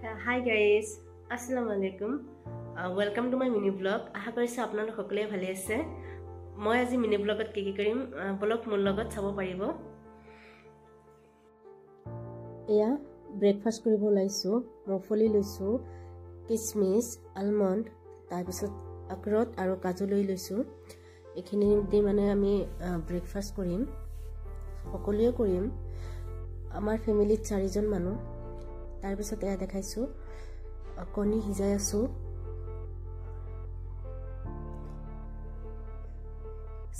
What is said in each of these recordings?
Hi guys, Assalamualaikum. Welcome to my mini vlog. Aha korise apnalok hokole bhale ase. Moi aji mini vlogot ki karim vlog mur logot chabo paribo. Eya breakfast koribo laisu. Mofoli loisu, kismis, almond, tar pisot akrot aru kaju loi loisu. Ekhini di mane ami breakfast korim. Hokole korim. Amar family 4 jon manu. तार पिছত एया देखाइछु कनी हिजाय आसु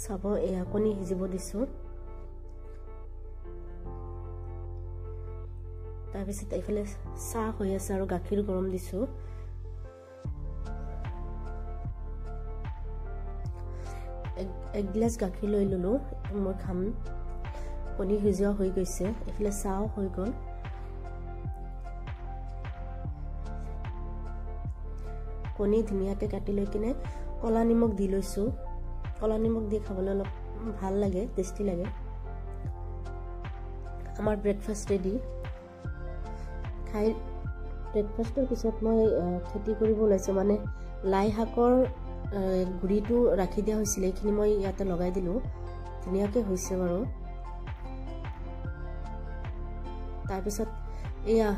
सब एया कनी हिजिब दिसु तार पिছত एफाले सा होय আছে আৰু গাখীৰ গৰম দিছো এক গ্লাস গাখীৰ লৈ ললো মই খাম কনি হিজোৱা হৈ গৈছে এফালে চাও হৈ গল কনি ধুনিয়াকে কাটি লৈ কিনে কলা নিমখ দি লৈছো কলা নিমখ দি খাবলৈ অলপ ভাল লাগে টেস্টি লাগে আমাৰ ব্ৰেকফাষ্ট ৰেডি খাই ব্ৰেকফাষ্টৰ পিছত মই খেতি কৰিব লৈছো মানে লাই শাকৰ গুৰিটো ৰাখি দিয়া হৈছিল এইখিনি মই ইয়াতে লগাই দিলো ধুনিয়াকে হৈছে বাৰু তাৰ পিছত এয়া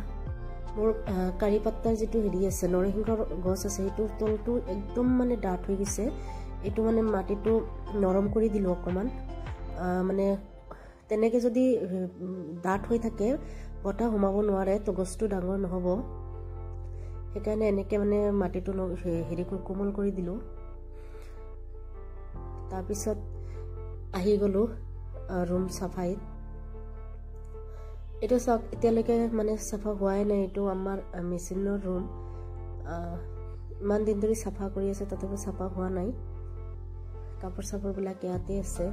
मोर करी पत्ता जितु हेरि আছে নৰসিংহৰ গছ আছে এটো তলটো একদম মানে ডাঠ হৈ গৈছে এটো মানে মাটিটো নরম কৰি দিলো অকমান মানে তেনেকে যদি ডাঠ হৈ থাকে বটা হুমাব নোৱাৰে তো গছটো ডাঙৰ নহব হেকানে এনেকে মানে মাটিটো হেৰি কোমল কৰি দিলো তাৰ পিছত আহি গলো ৰুম সাফাইত এটো সব এতিয়ালৈকে মানে সাফা হোৱাই নাই এটো আমাৰ মেচিনৰ ৰুম মান দিন ধৰি সাফা কৰি আছে তথাপি সাফা হোৱা নাই কাপোৰ সাপোৰ বিলাক ইয়াতে আছে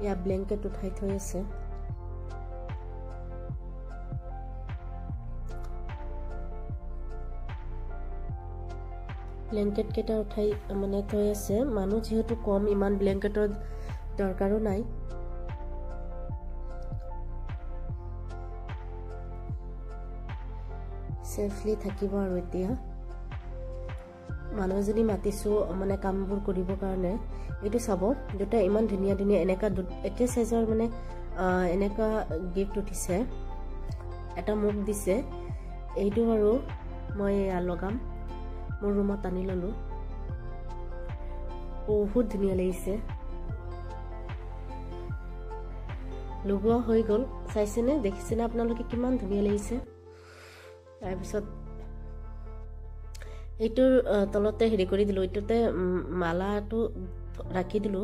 ইয়া ব্ল্যাঙ্কেট উঠাই থৈ আছে ব্ল্যাঙ্কেট কেটা উঠাই মানে থৈ আছে মানুহ যেহেতু কম ইমান ব্ল্যাঙ্কেটৰ দৰকাৰো নাই सेफली থাকিব আৰু এতিয়া মানুহজনী মাতিছো মানে কামবোৰ কৰিব কাৰণে এটো চাব দুটা ইমান ধুনিয়া ধুনিয়া এনেকা একে সাইজৰ মানে এনেকা গিফট উঠিছে এটা মুখ দিছে এইটো আৰু মই লগাম মোৰ ৰুমত আনি ললো বহুত ধুনিয়া লাগিছে লগোৱা হৈ গল চাইছেনে দেখিছেনে আপোনালোকে কিমান ধুনিয়া লাগিছে তাৰ পিছত এইটো তলতে হেৰি কৰি দিলো এইটোতে মালাটো ৰাখি দিলো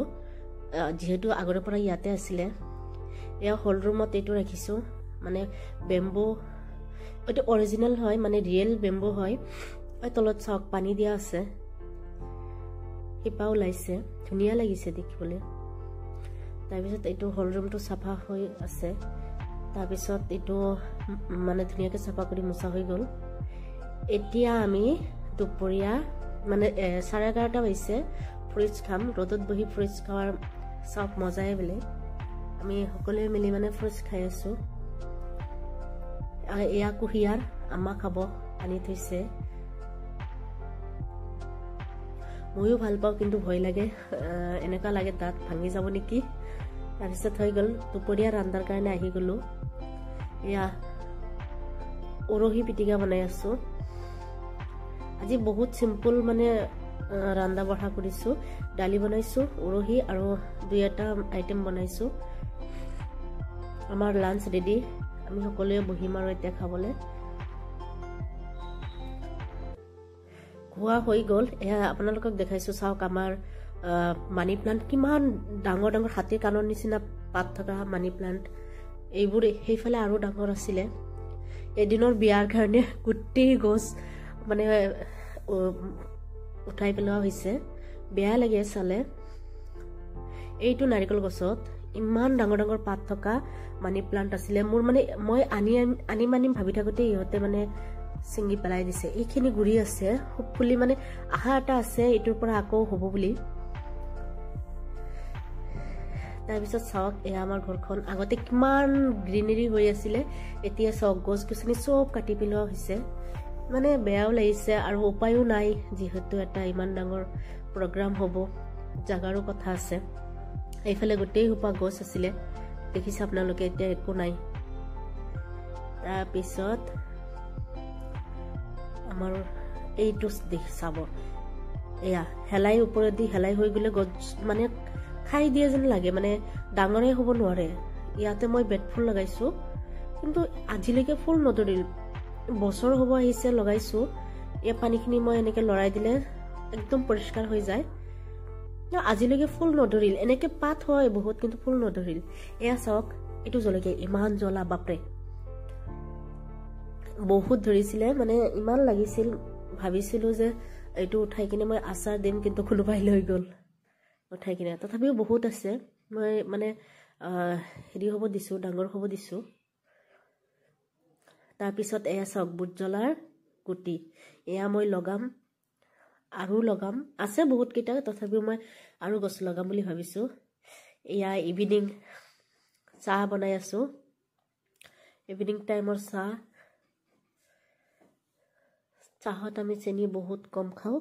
যেহেতু আগৰ পৰা ইয়াতে আছিল এয়া হল ৰুমত এইটো ৰাখিছো মানে বেম্বো এটো অৰিজিনাল হয় মানে ৰিয়েল বেম্বো হয় এই তলত চাওক পানী দিয়া আছে হিপা ওলাইছে ধুনিয়া লাগিছে দেখিবলৈ তাৰ পিছত এইটো হল ৰুমটো সাফা হৈ আছে তাৰ পিছত এটো মানে ধুনিয়াকে সাফা কৰি মুছা হৈ গল এতিয়া আমি দুপৰীয়া মানে 11:30 হৈছে ফ্ৰুটছ খাম ৰদত বহি ফ্ৰুটছ খাৱাৰ সব মজাই বেলে আমি সকলোৱে মিলি মানে ফ্ৰুটছ খাই আছো এয়া কুহিয়াৰ আমা খাব আনি থৈছে ময়ো ভাল পাওঁ কিন্তু ভয় লাগে এনেকা লাগে দাঁত ভাঙি যাব নেকি তাৰ পিছত হৈ গল দুপৰীয়া ৰান্ধাৰ কাৰণে আহি গলো या उरही पिटिका बनाई आसो আজি বহুত সিম্পল মানে ৰান্ধা বঢ়া কৰিছো ডালি বনাইছো উৰহি আৰু দুই এটা আইটেম বনাইছো আমাৰ লাঞ্চ ৰেডি আমি সকলোৱে বহিম আৰু এতিয়া খাবলৈ খোৱা হৈ গল এয়া আপোনালোকক দেখাইছো চাওক আমাৰ মানি প্লান্ট কিমান ডাঙৰ ডাঙৰ হাতী কানৰ নিচিনা পাত থকা মানি প্লান্ট এইবোৰ হেইফালে আৰু ডাঙৰ আছিল এদিনৰ বিয়াৰ কাৰণে গুটি গছ মানে উঠাই পেলোৱা হৈছে বেয়া লাগে চালে এইটো নাৰিকল গছত ইমান ডাঙৰ ডাঙৰ পাত থকা মানি প্লান্ট আছিল মোৰ মানে মই আনি ভাবি থাকোতে ইহতে মানে সিঙ্গি পেলাই দিছে এইখিনি গুৰি আছে হোপফুলি মানে আহা এটা আছে এটোৰ পৰা আকৌ হ'ব বুলি তাৰ পিছত চাওক এয়া আমাৰ ঘৰখন আগতে কিমান গ্ৰীনাৰী হৈ আছিল এতিয়া চাওক গছ গছনি সব কাটি পেলোৱা হৈছে মানে বেয়াও লাগিছে আৰু উপায়ো নাই যিহেতু এটা ইমান ডাঙৰ প্ৰগ্ৰাম হ'ব জাগাৰো কথা আছে এইফালে গোটেই হোপা গছ আছিলে দেখিছে আপোনালোকে এতিয়া একো নাই তাৰপিছত আমাৰ এইটো দেখি চাব এয়া হেলাই ওপৰেদি হেলাই হৈ গ'লে গছ মানে খাই দিয়ে যেন লাগে মানে ডাঙৰে হ'ব নোৱাৰে ইয়াতে মই বেড ফুল লগাইছোঁ কিন্তু আজিলৈকে ফুল নধৰিল বছৰ হ'ব আহিছে লগাইছোঁ এই পানীখিনি মই এনেকৈ লৰাই দিলে একদম পৰিষ্কাৰ হৈ যায় আজিলৈকে ফুল নধৰিল এনেকৈ পাত হয় বহুত কিন্তু ফুল নধৰিল এয়া চাওক এইটো জলকীয়া ইমান জ্বলা বাপৰে বহুত ধৰিছিলে মানে ইমান লাগিছিল ভাবিছিলোঁ যে এইটো উঠাই কিনে মই আচাৰ দিম কিন্তু কোনোবাই লৈ গ'ল উঠাই কিনে তথাপিও বহুত আছে মই মানে হেৰি হ'ব দিছোঁ ডাঙৰ হ'ব দিছোঁ তাৰপিছত এয়া চাওক বুট জ্বলাৰ গুটি এয়া মই লগাম আৰু লগাম আছে বহুতকেইটা তথাপিও মই আৰু গছ লগাম বুলি ভাবিছোঁ এয়া ইভিনিং চাহ বনাই আছোঁ ইভিনিং টাইমৰ চাহত আমি চেনি বহুত কম খাওঁ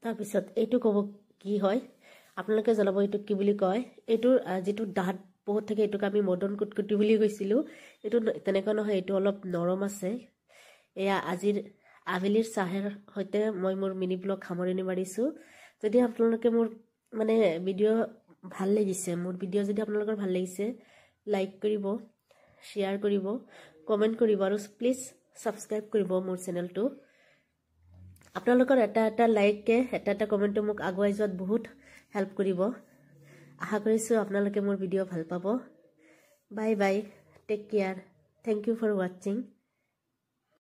তাৰপিছত এইটো ক'ব কি হয় আপোনালোকে জনাব এইটো কি বুলি কয় এইটোৰ যিটো দাঁত বহুত থাকে এইটোক আমি মদন কুটকুটি বুলি কৈছিলোঁ এইটো তেনেকুৱা নহয় এইটো অলপ নৰম আছে এয়া আজিৰ আবেলিৰ চাহেৰ সৈতে মই মোৰ মিনি ব্লগ সামৰণি মাৰিছোঁ যদি আপোনালোকে মোৰ মানে ভিডিঅ' ভাল লাগিছে মোৰ ভিডিঅ' যদি আপোনালোকৰ ভাল লাগিছে লাইক কৰিব শ্বেয়াৰ কৰিব কমেণ্ট কৰিব আৰু প্লিজ ছাবস্ক্ৰাইব কৰিব মোৰ চেনেলটো আপোনালোকৰ এটা লাইকে এটা কমেণ্টে মোক আগুৱাই যোৱাত বহুত হেল্প কৰিব আশা কৰিছোঁ আপোনালোকে মোৰ ভিডিঅ' ভাল পাব bye bye take care thank you for ৱাচিং